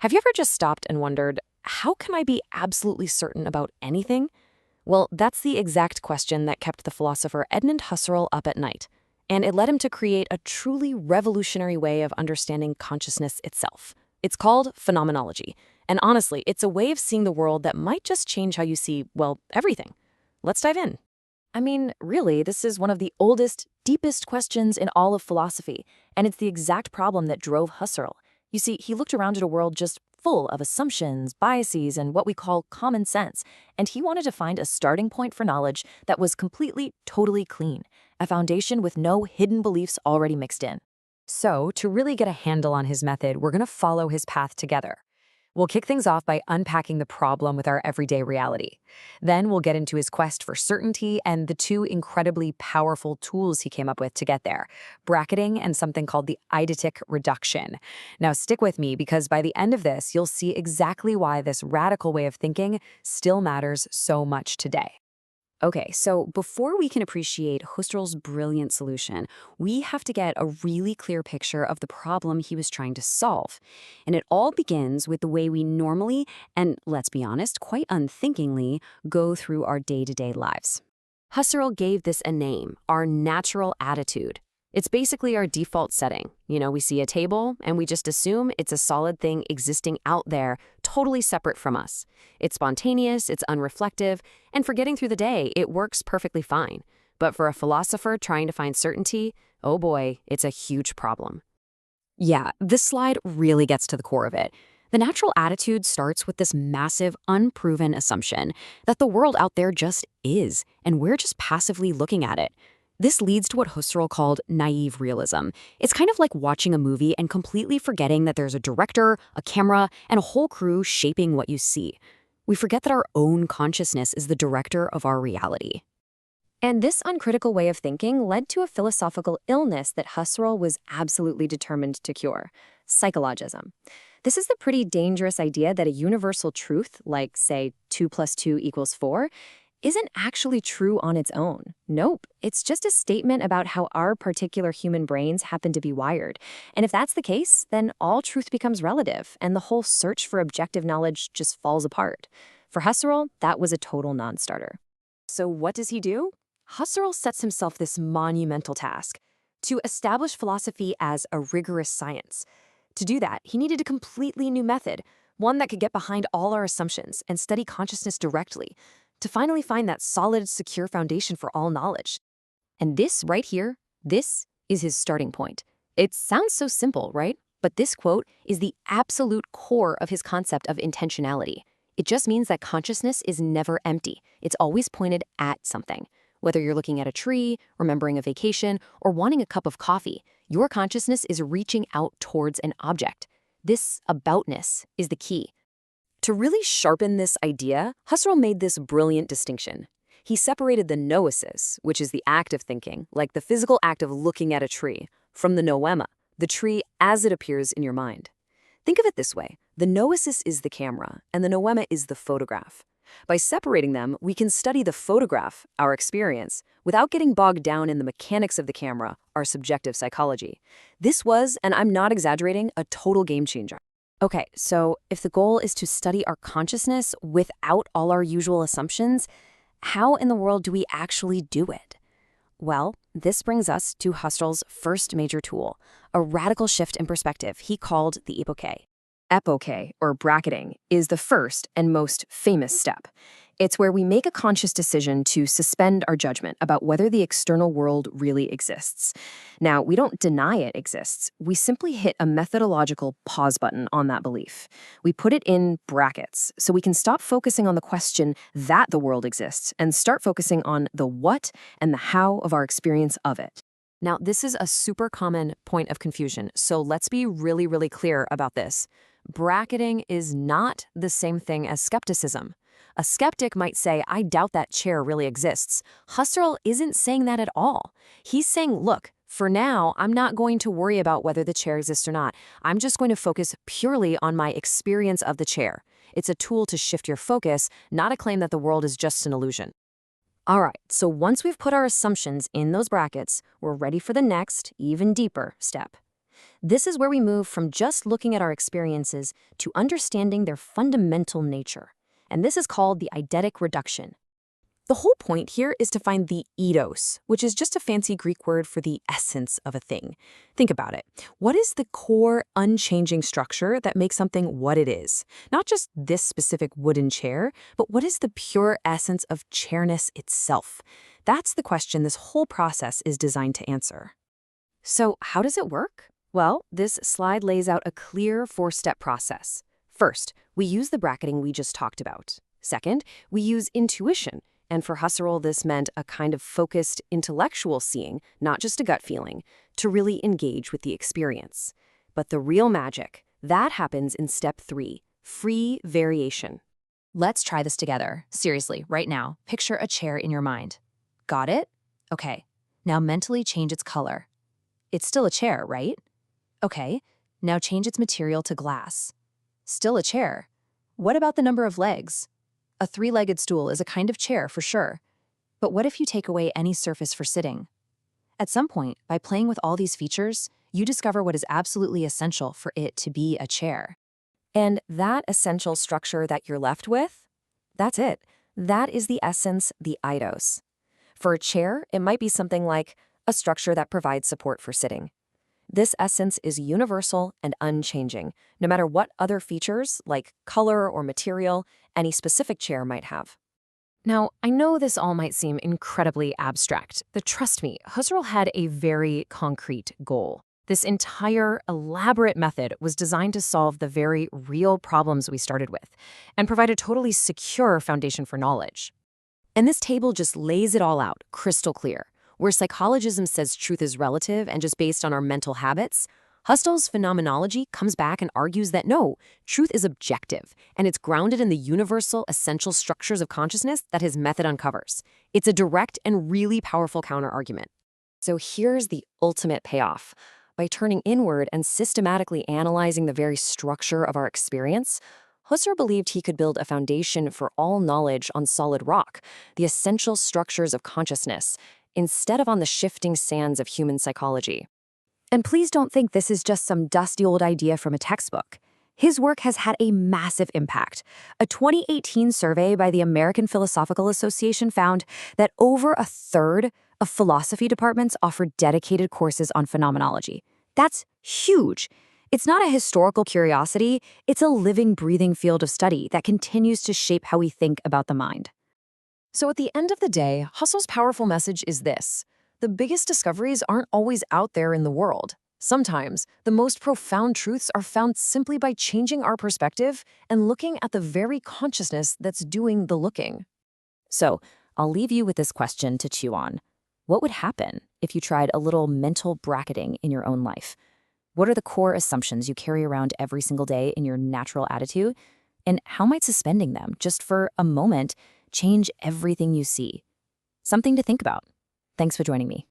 Have you ever just stopped and wondered, how can I be absolutely certain about anything? Well, that's the exact question that kept the philosopher Edmund Husserl up at night. And it led him to create a truly revolutionary way of understanding consciousness itself. It's called phenomenology. And honestly, it's a way of seeing the world that might just change how you see, well, everything. Let's dive in. I mean, really, this is one of the oldest, deepest questions in all of philosophy, and it's the exact problem that drove Husserl. You see, he looked around at a world just full of assumptions, biases, and what we call common sense, and he wanted to find a starting point for knowledge that was completely, totally clean, a foundation with no hidden beliefs already mixed in. So, to really get a handle on his method, we're going to follow his path together. We'll kick things off by unpacking the problem with our everyday reality. Then we'll get into his quest for certainty and the two incredibly powerful tools he came up with to get there, bracketing and something called the eidetic reduction. Now stick with me because by the end of this, you'll see exactly why this radical way of thinking still matters so much today. Okay, so before we can appreciate Husserl's brilliant solution, we have to get a really clear picture of the problem he was trying to solve. And it all begins with the way we normally, and let's be honest, quite unthinkingly, go through our day-to-day lives. Husserl gave this a name, our natural attitude. It's basically our default setting. We see a table and we just assume it's a solid thing existing out there, totally separate from us. It's spontaneous, it's unreflective, and for getting through the day, it works perfectly fine. But for a philosopher trying to find certainty, oh boy, it's a huge problem. Yeah, this slide really gets to the core of it. The natural attitude starts with this massive, unproven assumption that the world out there just is, and we're just passively looking at it. This leads to what Husserl called naive realism. It's kind of like watching a movie and completely forgetting that there's a director, a camera, and a whole crew shaping what you see. We forget that our own consciousness is the director of our reality. And this uncritical way of thinking led to a philosophical illness that Husserl was absolutely determined to cure: psychologism. This is the pretty dangerous idea that a universal truth, like, say, 2 plus 2 equals 4, isn't actually true on its own. Nope, it's just a statement about how our particular human brains happen to be wired. And if that's the case, then all truth becomes relative, and the whole search for objective knowledge just falls apart. For Husserl, that was a total non-starter. So what does he do? Husserl sets himself this monumental task: to establish philosophy as a rigorous science. To do that, he needed a completely new method, one that could get behind all our assumptions and study consciousness directly, to finally find that solid, secure foundation for all knowledge. And this right here, this is his starting point. It sounds so simple, right? But this quote is the absolute core of his concept of intentionality. It just means that consciousness is never empty. It's always pointed at something. Whether you're looking at a tree, remembering a vacation, or wanting a cup of coffee, your consciousness is reaching out towards an object. This aboutness is the key. To really sharpen this idea, Husserl made this brilliant distinction. He separated the noesis, which is the act of thinking, like the physical act of looking at a tree, from the noema, the tree as it appears in your mind. Think of it this way: the noesis is the camera, and the noema is the photograph. By separating them, we can study the photograph, our experience, without getting bogged down in the mechanics of the camera, our subjective psychology. This was, and I'm not exaggerating, a total game changer. Okay, so if the goal is to study our consciousness without all our usual assumptions, how in the world do we actually do it? Well, this brings us to Husserl's first major tool, a radical shift in perspective he called the epoche. Epoche, or bracketing, is the first and most famous step. It's where we make a conscious decision to suspend our judgment about whether the external world really exists. Now, we don't deny it exists. We simply hit a methodological pause button on that belief. We put it in brackets so we can stop focusing on the question that the world exists and start focusing on the what and the how of our experience of it. Now, this is a super common point of confusion, so let's be really, really clear about this. Bracketing is not the same thing as skepticism. A skeptic might say, I doubt that chair really exists. Husserl isn't saying that at all. He's saying, look, for now, I'm not going to worry about whether the chair exists or not. I'm just going to focus purely on my experience of the chair. It's a tool to shift your focus, not a claim that the world is just an illusion. All right, so once we've put our assumptions in those brackets, we're ready for the next, even deeper step. This is where we move from just looking at our experiences to understanding their fundamental nature. And this is called the eidetic reduction. The whole point here is to find the eidos, which is just a fancy Greek word for the essence of a thing. Think about it. What is the core, unchanging structure that makes something what it is? Not just this specific wooden chair, but what is the pure essence of chairness itself? That's the question this whole process is designed to answer. So how does it work? Well, this slide lays out a clear four-step process. First, we use the bracketing we just talked about. Second, we use intuition. And for Husserl, this meant a kind of focused intellectual seeing, not just a gut feeling, to really engage with the experience. But the real magic, that happens in step 3, free variation. Let's try this together. Seriously, right now, picture a chair in your mind. Got it? Okay, now mentally change its color. It's still a chair, right? Okay, now change its material to glass. Still a chair. What about the number of legs? A 3-legged stool is a kind of chair for sure. But what if you take away any surface for sitting? At some point, by playing with all these features, you discover what is absolutely essential for it to be a chair. And that essential structure that you're left with, that's it. That is the essence, the eidos. For a chair, it might be something like a structure that provides support for sitting. This essence is universal and unchanging, no matter what other features, like color or material, any specific chair might have. Now, I know this all might seem incredibly abstract, but trust me, Husserl had a very concrete goal. This entire elaborate method was designed to solve the very real problems we started with and provide a totally secure foundation for knowledge. And this table just lays it all out, crystal clear. Where psychologism says truth is relative and just based on our mental habits, Husserl's Phenomenology comes back and argues that no, truth is objective, and it's grounded in the universal, essential structures of consciousness that his method uncovers. It's a direct and really powerful counter-argument. So here's the ultimate payoff. By turning inward and systematically analyzing the very structure of our experience, Husserl believed he could build a foundation for all knowledge on solid rock, the essential structures of consciousness, instead of on the shifting sands of human psychology. And please don't think this is just some dusty old idea from a textbook. His work has had a massive impact. A 2018 survey by the American Philosophical Association found that over a third of philosophy departments offer dedicated courses on phenomenology. That's huge. It's not a historical curiosity, it's a living, breathing field of study that continues to shape how we think about the mind. So at the end of the day, Husserl's powerful message is this. The biggest discoveries aren't always out there in the world. Sometimes, the most profound truths are found simply by changing our perspective and looking at the very consciousness that's doing the looking. So, I'll leave you with this question to chew on. What would happen if you tried a little mental bracketing in your own life? What are the core assumptions you carry around every single day in your natural attitude? And how might suspending them, just for a moment, change everything you see? Something to think about. Thanks for joining me.